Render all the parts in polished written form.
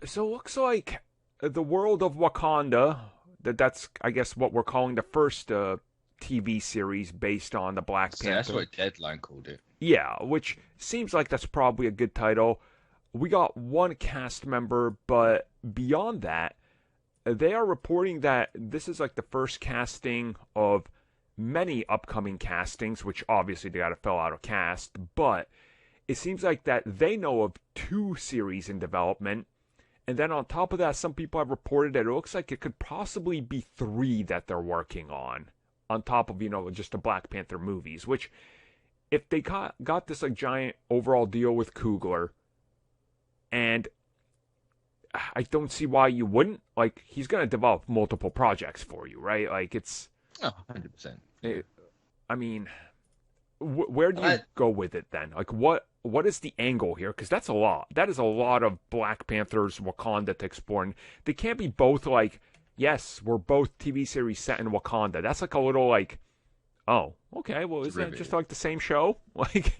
So it looks like the world of Wakanda. That's I guess what we're calling the first TV series based on the Black So that's Panther. what Deadline called it. Yeah, which seems like that's probably a good title. We got one cast member, but beyond that, they are reporting that this is like the first casting of many upcoming castings, which obviously they got to fill out a cast, but it seems like that they know of two series in development. And then on top of that, some people have reported that it looks like it could possibly be three that they're working on top of, just the Black Panther movies, which if they got this like giant overall deal with Coogler, and I don't see why you wouldn't. Like, he's going to develop multiple projects for you, right? Like, Oh, 100%. Yeah. it, I mean, where do you I, go with it then? Like, what is the angle here? Because that's a lot. That is a lot of Black Panther's Wakanda to explore. And they can't be both like, yes, we're both TV series set in Wakanda. That's like a little like, oh, okay, well, isn't that just derivative. like the same show? Like,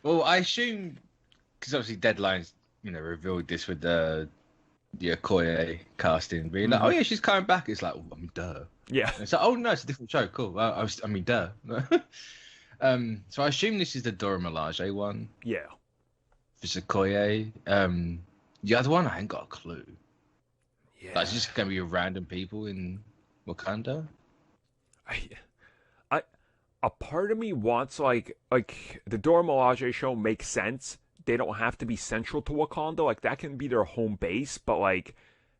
Well, I assume because obviously Deadline's revealed this with the Okoye casting being like, oh mhm. yeah, she's coming back. It's like, I mean, duh. Yeah, And it's like, oh no, it's a different show. Cool. I mean, duh. So I assume this is the Dora Milaje one. yeah, For Okoye. The other one, I ain't got a clue. Like, it's yeah. just gonna be random people in Wakanda. I, I, a part of me wants like the Dora Milaje show makes sense. They don't have to be central to Wakanda. Like that can be their home base, but like,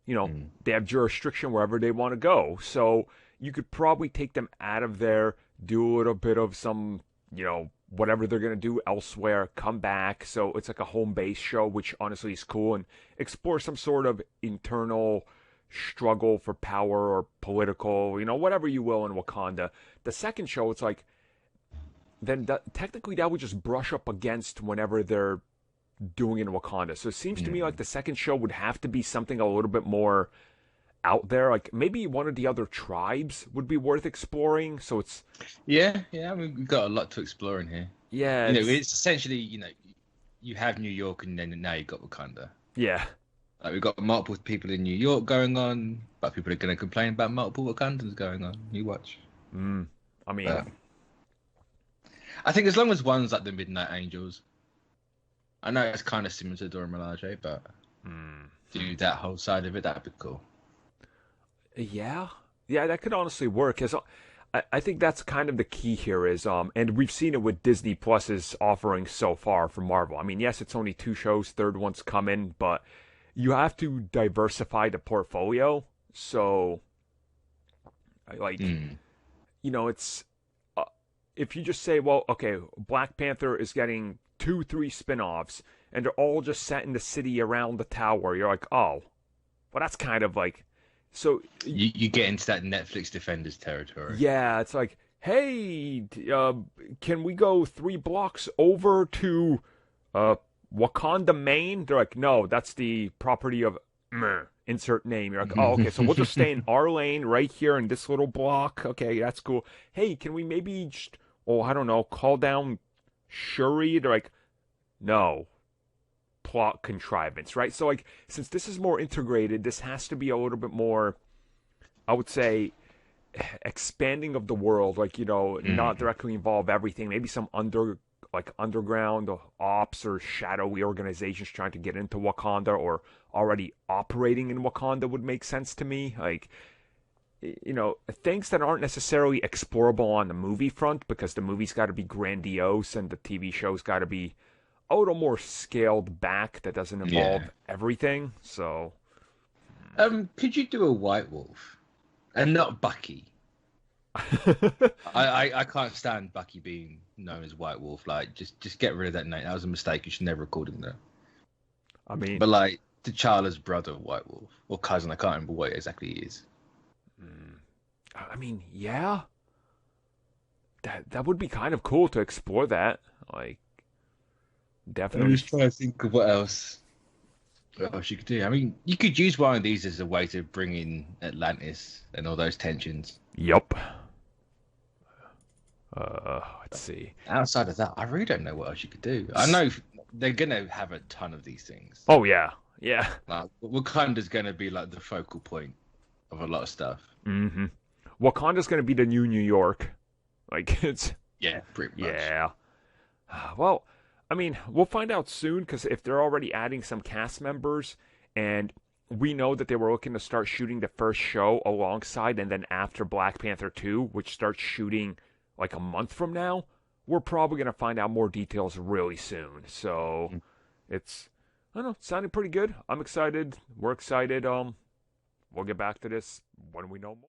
Mm. they have jurisdiction wherever they want to go. So you could probably take them out of there, do a little bit of some, whatever they're gonna do elsewhere, come back. So it's like a home base show, which honestly is cool, and explore some sort of internal struggle for power or political, whatever you will in Wakanda. The second show, it's like then technically that would just brush up against whenever they're doing in Wakanda. So it seems to me like Mm. the second show would have to be something a little bit more out there. Like maybe one of the other tribes would be worth exploring. So it's Yeah, yeah. I mean, we've got a lot to explore in here. yeah, it's It's essentially, you have New York and then now you got Wakanda. yeah, Like we've got multiple people in New York going on, but people are going to complain about multiple Wakandans going on. You watch. mm, I mean, But I think as long as one's like the Midnight Angels, I know it's kind of similar to Dora Milaje, but mm, do that whole side of it, that'd be cool. yeah, yeah, that could honestly work. Cause I think that's kind of the key here is and we've seen it with Disney Plus's offerings so far from Marvel. I mean, yes, it's only two shows, third one's coming, but you have to diversify the portfolio. So like Mm. it's uh, if you just say, well, okay, Black Panther is getting two, three spin-offs, and they're all just set in the city around the tower. You're like, oh, well, that's kind of like, so You get into that Netflix Defenders territory. yeah, it's like, hey, can we go 3 blocks over to uh, Wakanda, Maine? They're like, no, that's the property of meh, insert name. You're like, oh, okay, so we'll just stay in our lane right here in this little block. Okay, that's cool. Hey, can we maybe just, oh, I don't know, call down Shuri? They're like, no, plot contrivance, right? So, like, since this is more integrated, this has to be a little bit more, I would say, expanding of the world, like not Mm. directly involve everything. Maybe some underground ops or shadowy organizations trying to get into Wakanda or already operating in Wakanda would make sense to me. Like things that aren't necessarily explorable on the movie front because the movie's got to be grandiose and the TV show's got to be a little more scaled back that doesn't Yeah. involve everything. So Could you do a White Wolf and not Bucky? I can't stand Bucky being known as White Wolf. Like, just get rid of that name. That was a mistake. You should never have called him that. I mean, But like T'Challa's brother, White Wolf, or cousin, I can't remember what exactly he is. mm, I mean, yeah, that would be kind of cool to explore that. Like, I'm definitely. just trying to think of what else you could do. I mean, you could use one of these as a way to bring in Atlantis and all those tensions. Yup. Let's see. Outside of that, I really don't know what else you could do. I know they're gonna have a ton of these things. Oh yeah, Yeah. Like Wakanda's going to be like the focal point of a lot of stuff. Mm-hmm. Wakanda's gonna be the new New York. Like it's Yeah, pretty much. yeah. Well, I mean, we'll find out soon because if they're already adding some cast members, and we know that they were looking to start shooting the first show alongside and then after Black Panther 2, which starts shooting like a month from now, we're probably going to find out more details really soon. So it's, I don't know, it's sounding pretty good. I'm excited. We're excited. We'll get back to this when we know more.